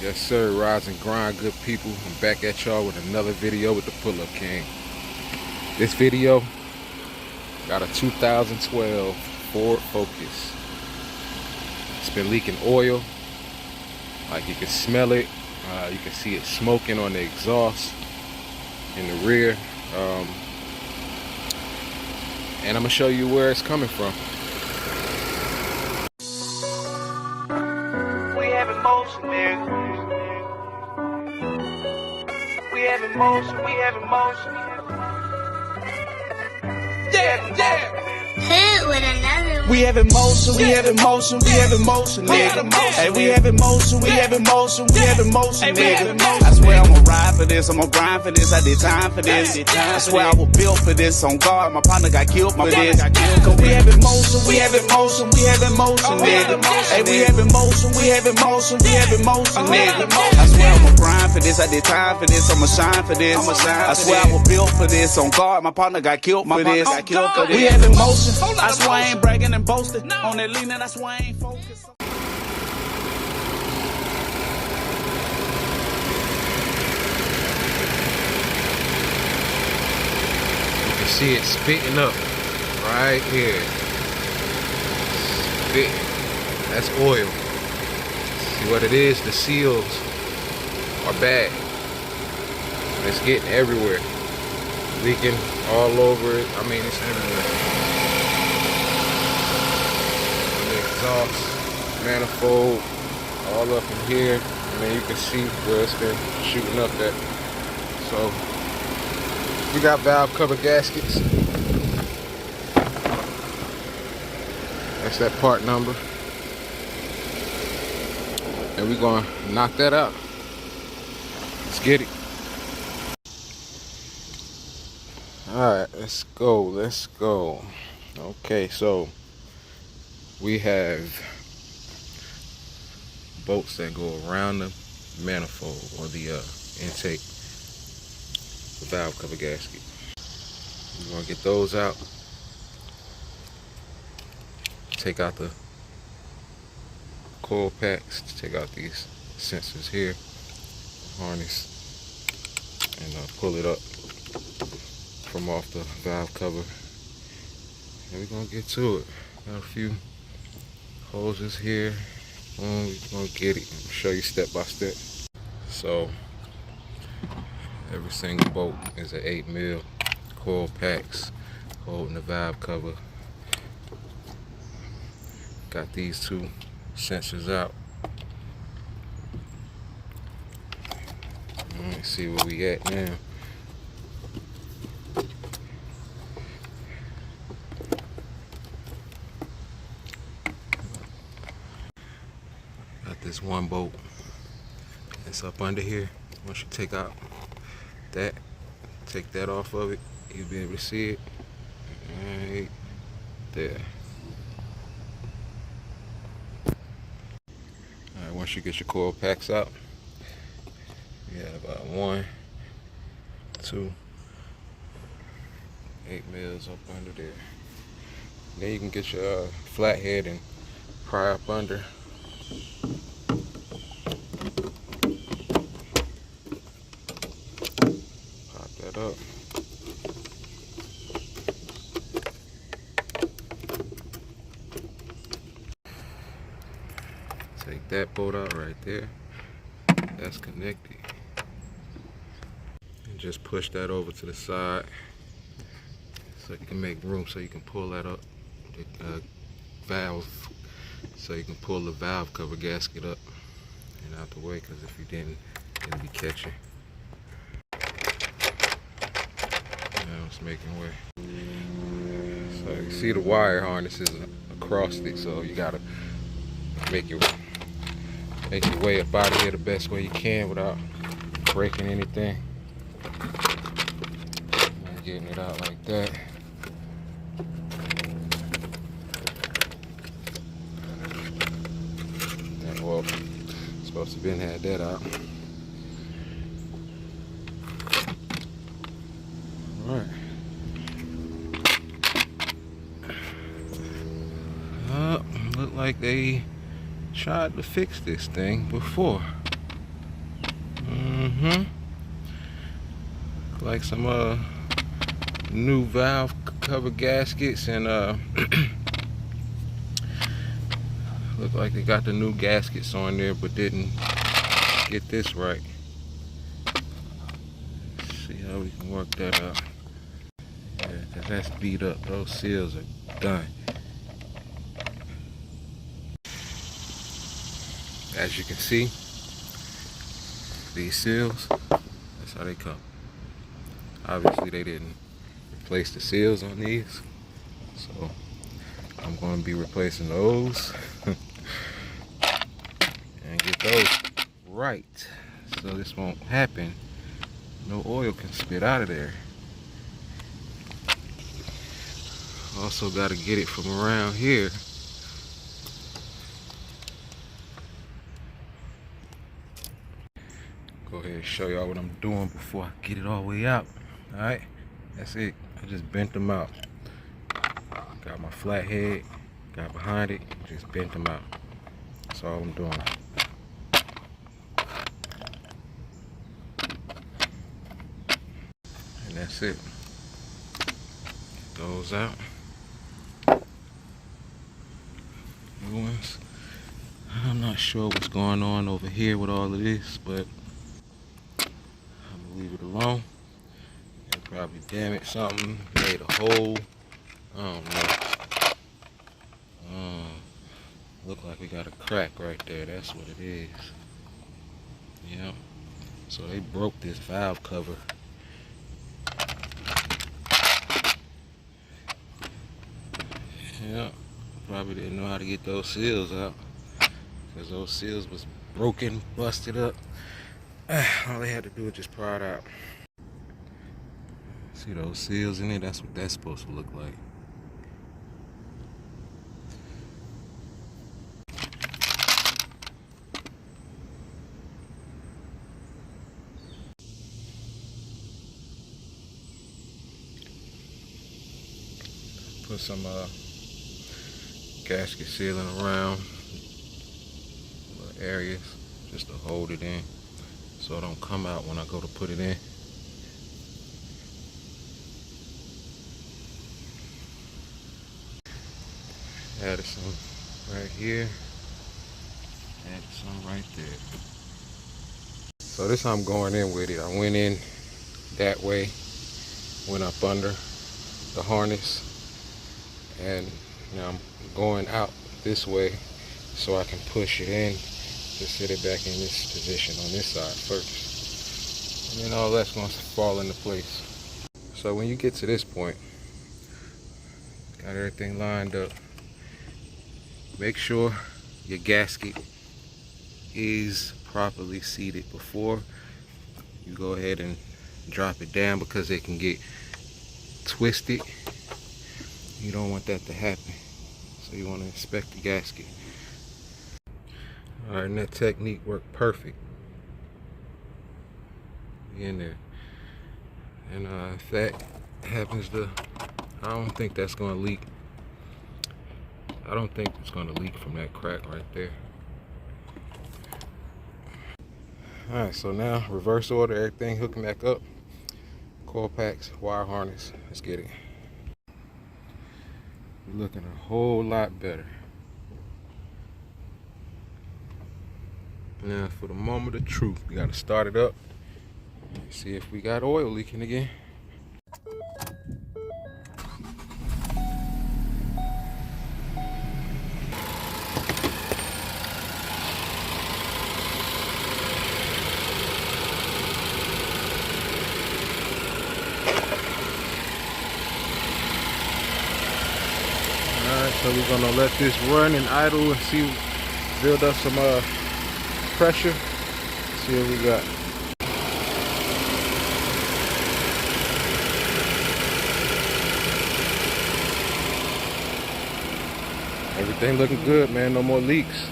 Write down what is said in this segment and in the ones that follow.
Yes sir, rise and grind, good people. I'm back at y'all with another video with the Pull-Up King. This video got a 2012 Ford Focus. It's been leaking oil, like you can smell it. You can see it smoking on the exhaust in the rear. And I'm gonna show you where it's coming from. We have emotion, nigga. We have emotion, we have emotion. Yeah. Hit with another one. We have emotion, we have emotion, we have emotion, nigga. Hey, we have emotion, we have emotion, we have emotion, nigga. I swear I'ma ride for this, I'ma grind for this, I did time for this. I swear I was built for this, on guard, my partner got killed for this. Cause we have emotion, we have emotion, we have emotion, nigga. Hey, we have emotion, we have emotion, we have emotion, nigga. I swear I'ma grind for this, I did time for this, I'ma shine for this. I swear I was built for this, on guard, my partner got killed for this. We have emotion, I swear I ain't bragging and boasting. On that leaning, that's why I ain't focused. You can see it spitting up right here. Spitting. That's oil. See what it is? The seals are bad. It's getting everywhere. Leaking all over it. I mean, it's everywhere. The exhaust manifold all up in here. And then you can see where it's been shooting up at. So we got valve cover gaskets. That's that part number. And we're gonna knock that out. Let's get it. Alright, let's go. Okay, so we have bolts that go around the manifold or the intake, the valve cover gasket. We're gonna get those out. Take out the coil packs, take out these sensors here, harness, and pull it up from off the valve cover. And we're gonna get to it. Got a few hoses here. We're gonna get it. I'll show you step by step. So every single bolt is an 8mm coil packs holding the valve cover. Got these two sensors out. Let's see where we at now. Got this one bolt. It's up under here. Once you take out that, take that off of it, you'll be able to see it right there. Alright, once you get your coil packs out, you have 1, 2, 8mm up under there. Then you can get your flathead and pry up under. Pop that up. Take that bolt out right there. That's connected. And just push that over to the side so you can make room so you can pull that up. The valve, so you can pull the valve cover gasket up and out the way, because if you didn't, it'll be catching. Now it's making way. So you see the wire harnesses across it, so you gotta make your way up out of here the best way you can without breaking anything. And getting it out like that. Well, supposed to have been had that out. Alright. Look like they tried to fix this thing before. Like some new valve cover gaskets, and look like they got the new gaskets on there but didn't get this right. Let's see how we can work that out. Yeah, 'cause that's beat up. Those seals are done. As you can see, these seals, that's how they come. Obviously they didn't replace the seals on these, so I'm going to be replacing those and get those right, so this won't happen. No oil can spit out of there. Also got to get it from around here. Go ahead and show y'all what I'm doing before I get it all the way out. Alright, that's it. I just bent them out. Got my flat head, got behind it, just bent them out. That's all I'm doing. And that's it. Get those out. New ones. I'm not sure what's going on over here with all of this, but I'm gonna leave it alone. It probably damaged something, made a hole. I don't know. Look like we got a crack right there. That's what it is. Yeah. So they broke this valve cover. Yeah. Probably didn't know how to get those seals out, because those seals was broken, busted up. All they had to do was just pry it out. See those seals in it? That's what that's supposed to look like. Put some gasket sealing around the areas just to hold it in so it don't come out when I go to put it in. Added some right here, added some right there. So this how I'm going in with it. I went in that way, went up under the harness, and now I'm going out this way so I can push it in to set it back in this position on this side first. And then all that's going to fall into place. So when you get to this point, got everything lined up, make sure your gasket is properly seated before you go ahead and drop it down, because it can get twisted. You don't want that to happen. So you want to inspect the gasket. Alright, and that technique worked perfect. In there. And if that happens to, I don't think that's going to leak. I don't think it's going to leak from that crack right there. Alright, so now reverse order, everything hooking back up. Coil packs, wire harness. Let's get it. We're looking a whole lot better. Now for the moment of truth, we got to start it up. See if we got oil leaking again. Alright, so we're gonna let this run and idle and see, build up some pressure. See what we got. Everything looking good, man. No more leaks.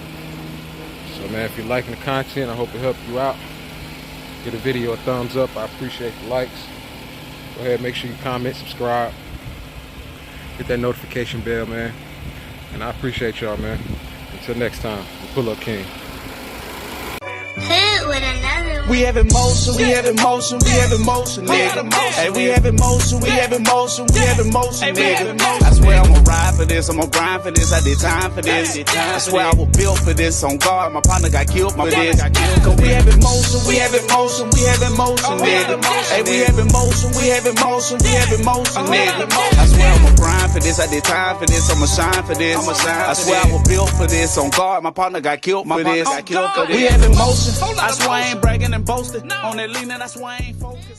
So, man, if you're liking the content, I hope it helped you out. Give the video a thumbs up. I appreciate the likes. Go ahead, make sure you comment, subscribe. Hit that notification bell, man. And I appreciate y'all, man. Until next time, the Pull Up King. Hit with another one. We have emotion, we have emotion, we have emotion, nigga. Hey, we have emotion, we have emotion, we have emotion, nigga. I swear I'ma ride for this, I'ma grind for this, I did time for this. I swear I was built for this, on guard, my partner got killed for this. Cause we have emotion, we have emotion, we have emotion, nigga. Hey, we have emotion, we have emotion, we have emotion, nigga. I swear I'ma grind for this, I did time for this, I'ma shine for this. I swear I was built for this, on guard, my partner got killed for this. We have emotion, I swear I ain't bragging and boasting. On that leaning, I swear I ain't focused.